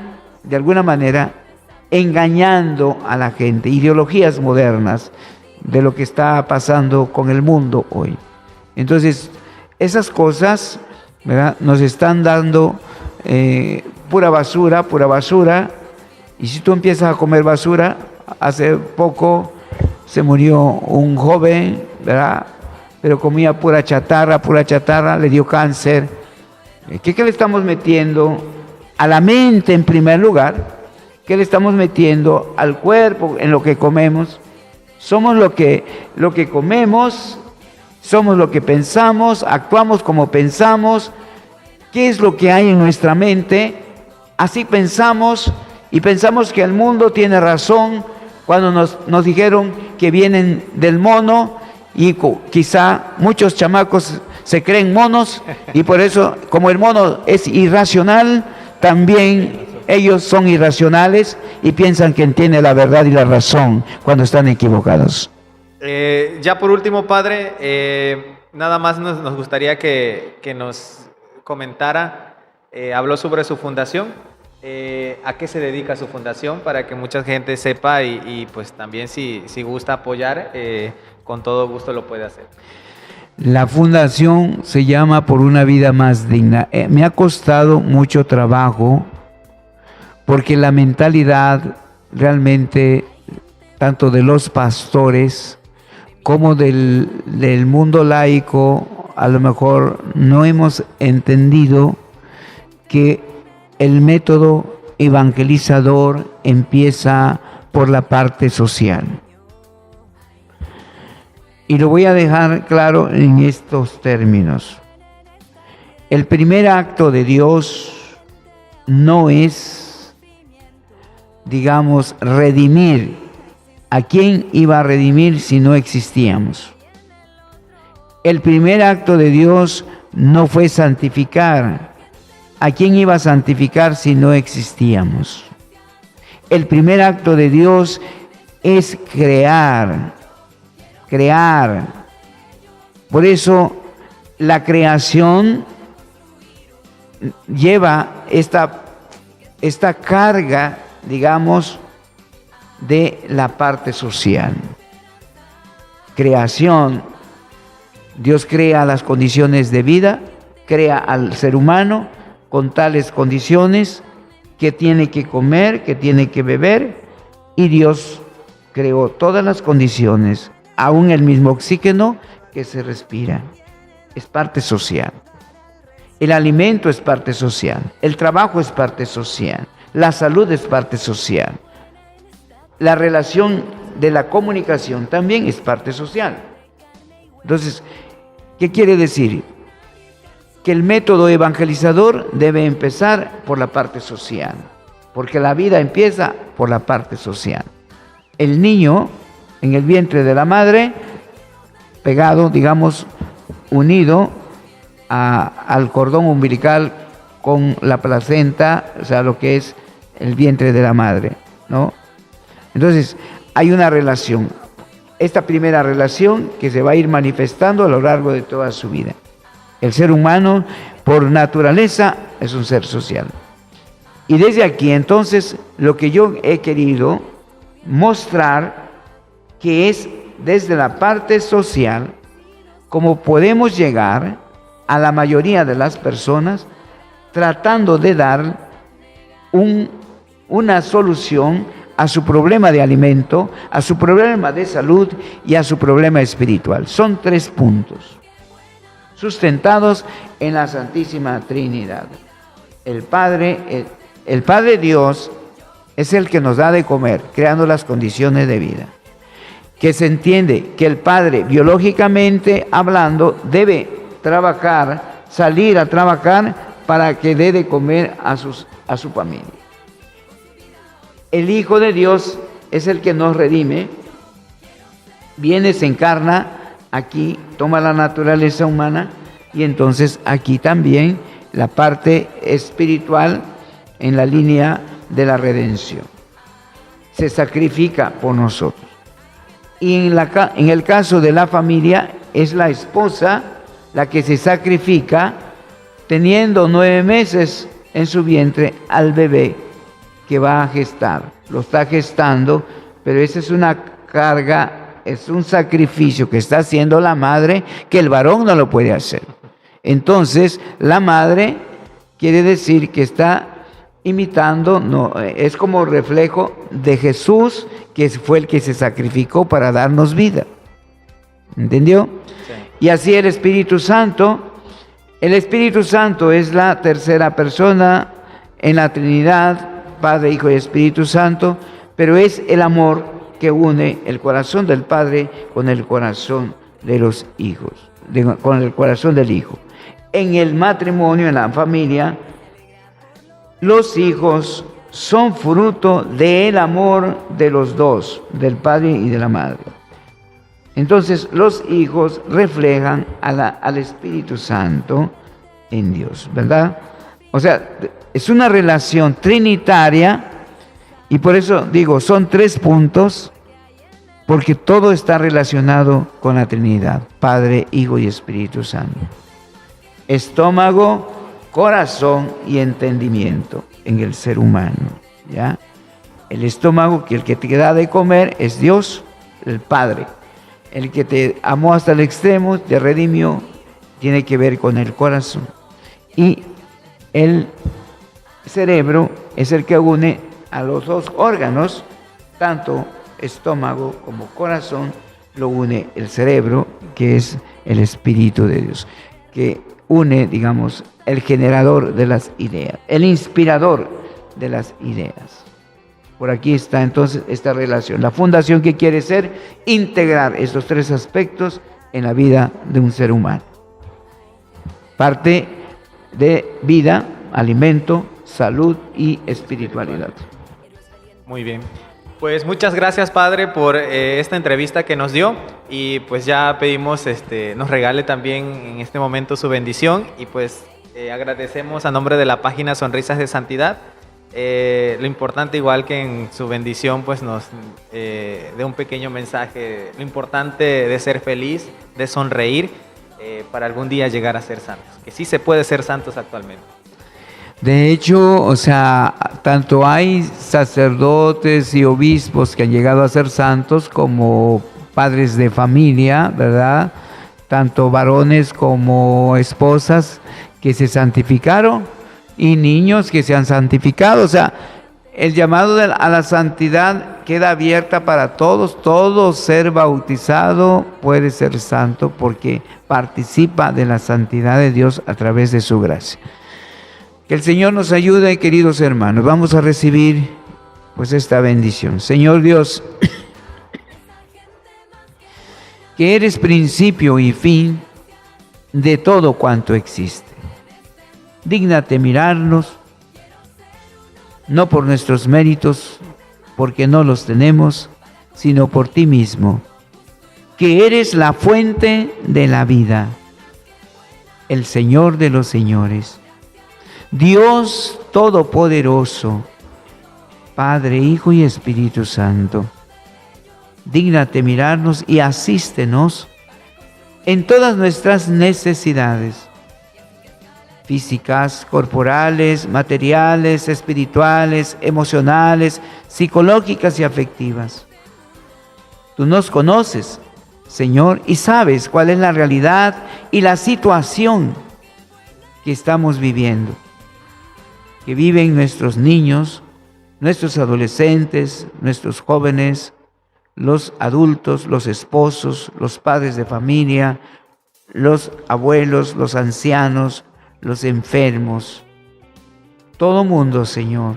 de alguna manera engañando a la gente, ideologías modernas de lo que está pasando con el mundo hoy. Entonces, esas cosas, ¿verdad?, nos están dando pura basura, Y si tú empiezas a comer basura, hace poco se murió un joven, ¿verdad? Pero comía pura chatarra, le dio cáncer. ¿Qué le estamos metiendo a la mente en primer lugar? ¿Qué le estamos metiendo al cuerpo en lo que comemos? Somos lo que comemos, somos lo que pensamos, actuamos como pensamos. ¿Qué es lo que hay en nuestra mente? Así pensamos, y pensamos que el mundo tiene razón cuando nos dijeron que vienen del mono, y quizá muchos chamacos se creen monos, y por eso, como el mono es irracional, también ellos son irracionales y piensan que entienden la verdad y la razón cuando están equivocados. Ya por último, padre, nada más nos gustaría que nos comentara, habló sobre su fundación, a qué se dedica su fundación, para que mucha gente sepa y pues también si gusta apoyar, con todo gusto lo puede hacer. La fundación se llama Por una vida más digna. Me ha costado mucho trabajo porque la mentalidad realmente, tanto de los pastores como del mundo laico, a lo mejor no hemos entendido que el método evangelizador empieza por la parte social. Y lo voy a dejar claro en estos términos. El primer acto de Dios no es, digamos, redimir. ¿A quién iba a redimir si no existíamos? El primer acto de Dios no fue santificar. ¿A quién iba a santificar si no existíamos? El primer acto de Dios es crear. Por eso la creación lleva esta carga, digamos, de la parte social. Creación, Dios crea las condiciones de vida, crea al ser humano con tales condiciones, que tiene que comer, que tiene que beber, y Dios creó todas las condiciones, aún el mismo oxígeno que se respira. Es parte social. El alimento es parte social. El trabajo es parte social. La salud es parte social. La relación de la comunicación también es parte social. Entonces, ¿qué quiere decir? Que el método evangelizador debe empezar por la parte social, porque la vida empieza por la parte social. El niño en el vientre de la madre, pegado, digamos, unido al cordón umbilical con la placenta, o sea, lo que es el vientre de la madre, ¿no? Entonces, hay una relación. Esta primera relación que se va a ir manifestando a lo largo de toda su vida. El ser humano, por naturaleza, es un ser social. Y desde aquí, entonces, lo que yo he querido mostrar, que es desde la parte social, cómo podemos llegar a la mayoría de las personas, tratando de dar una solución a su problema de alimento, a su problema de salud y a su problema espiritual. Son 3 puntos, sustentados en la Santísima Trinidad. El Padre Dios es el que nos da de comer, creando las condiciones de vida. Que se entiende que el Padre, biológicamente hablando, debe trabajar, salir a trabajar para que dé de comer a su familia. El Hijo de Dios es el que nos redime, viene, se encarna aquí, toma la naturaleza humana, y entonces aquí también la parte espiritual en la línea de la redención. Se sacrifica por nosotros. Y en el caso de la familia, es la esposa la que se sacrifica, teniendo 9 meses en su vientre al bebé que va a gestar. Lo está gestando, pero esa es una carga, es un sacrificio que está haciendo la madre, que el varón no lo puede hacer. Entonces, la madre quiere decir que está imitando, no, es como reflejo de Jesús, que fue el que se sacrificó para darnos vida. ¿Entendió? Sí. Y así el Espíritu Santo es la tercera persona en la Trinidad, Padre, Hijo y Espíritu Santo, pero es el amor que une el corazón del Padre con el corazón de los hijos, con el corazón del Hijo. En el matrimonio, en la familia, los hijos son fruto del amor de los dos, del padre y de la madre. Entonces, los hijos reflejan al Espíritu Santo en Dios, ¿verdad? O sea, es una relación trinitaria, y por eso digo, son 3 puntos, porque todo está relacionado con la Trinidad, Padre, Hijo y Espíritu Santo. Estómago, corazón y entendimiento en el ser humano, ¿ya? El estómago, que el que te da de comer es Dios, el Padre. El que te amó hasta el extremo, te redimió, tiene que ver con el corazón. Y el cerebro es el que une a los 2 órganos, tanto estómago como corazón, lo une el cerebro, que es el Espíritu de Dios, que une, digamos, el generador de las ideas, el inspirador de las ideas. Por aquí está entonces esta relación. La fundación que quiere ser integrar estos 3 aspectos en la vida de un ser humano. Parte de vida, alimento, salud y espiritualidad. Muy bien. Pues muchas gracias, Padre, por esta entrevista que nos dio, y pues ya pedimos nos regale también en este momento su bendición, y pues agradecemos a nombre de la página Sonrisas de Santidad. Lo importante, igual que en su bendición, pues nos dé un pequeño mensaje, lo importante de ser feliz, de sonreír, para algún día llegar a ser santos, que sí se puede ser santos actualmente. De hecho, o sea, tanto hay sacerdotes y obispos que han llegado a ser santos, como padres de familia, ¿verdad? Tanto varones como esposas que se santificaron, y niños que se han santificado. O sea, el llamado a la santidad queda abierta para todos. Todo ser bautizado puede ser santo, porque participa de la santidad de Dios a través de su gracia. Que el Señor nos ayude, queridos hermanos. Vamos a recibir pues esta bendición. Señor Dios, que eres principio y fin de todo cuanto existe. Dígnate mirarnos, no por nuestros méritos, porque no los tenemos, sino por ti mismo, que eres la fuente de la vida, el Señor de los señores, Dios Todopoderoso, Padre, Hijo y Espíritu Santo. Dígnate mirarnos y asístenos en todas nuestras necesidades, físicas, corporales, materiales, espirituales, emocionales, psicológicas y afectivas. Tú nos conoces, Señor, y sabes cuál es la realidad y la situación que estamos viviendo, que viven nuestros niños, nuestros adolescentes, nuestros jóvenes, los adultos, los esposos, los padres de familia, los abuelos, los ancianos, los enfermos, todo mundo, Señor.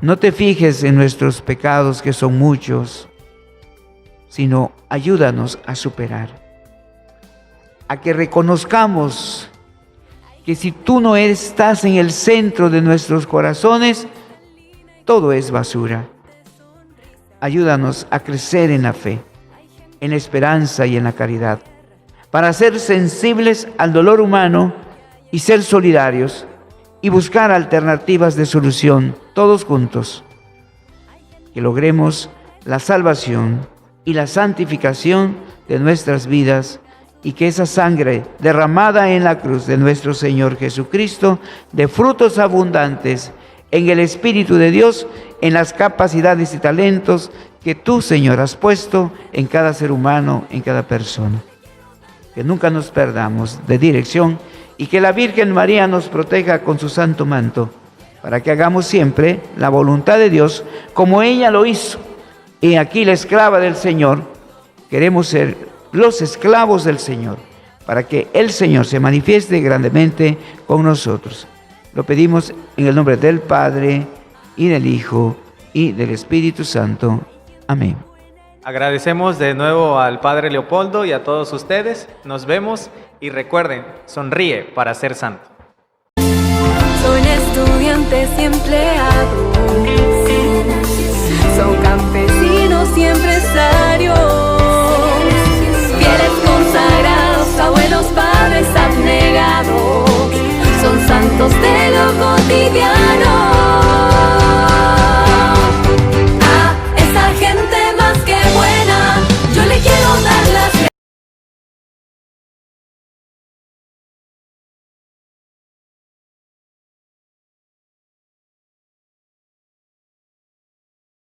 No te fijes en nuestros pecados, que son muchos, sino ayúdanos a superar, a que reconozcamos que si tú no estás en el centro de nuestros corazones, todo es basura. Ayúdanos a crecer en la fe, en la esperanza y en la caridad, para ser sensibles al dolor humano y ser solidarios y buscar alternativas de solución todos juntos. Que logremos la salvación y la santificación de nuestras vidas, y que esa sangre derramada en la cruz de nuestro Señor Jesucristo dé frutos abundantes en el Espíritu de Dios, en las capacidades y talentos que tú, Señor, has puesto en cada ser humano, en cada persona. Que nunca nos perdamos de dirección y que la Virgen María nos proteja con su santo manto, para que hagamos siempre la voluntad de Dios como ella lo hizo. Y aquí la esclava del Señor, queremos ser los esclavos del Señor, para que el Señor se manifieste grandemente con nosotros. Lo pedimos en el nombre del Padre, y del Hijo, y del Espíritu Santo. Amén. Agradecemos de nuevo al Padre Leopoldo y a todos ustedes. Nos vemos y recuerden, sonríe para ser santo. Son estudiantes y empleados, son campesinos y empresarios, fieles consagrados, abuelos, padres abnegados, son santos de lo cotidiano.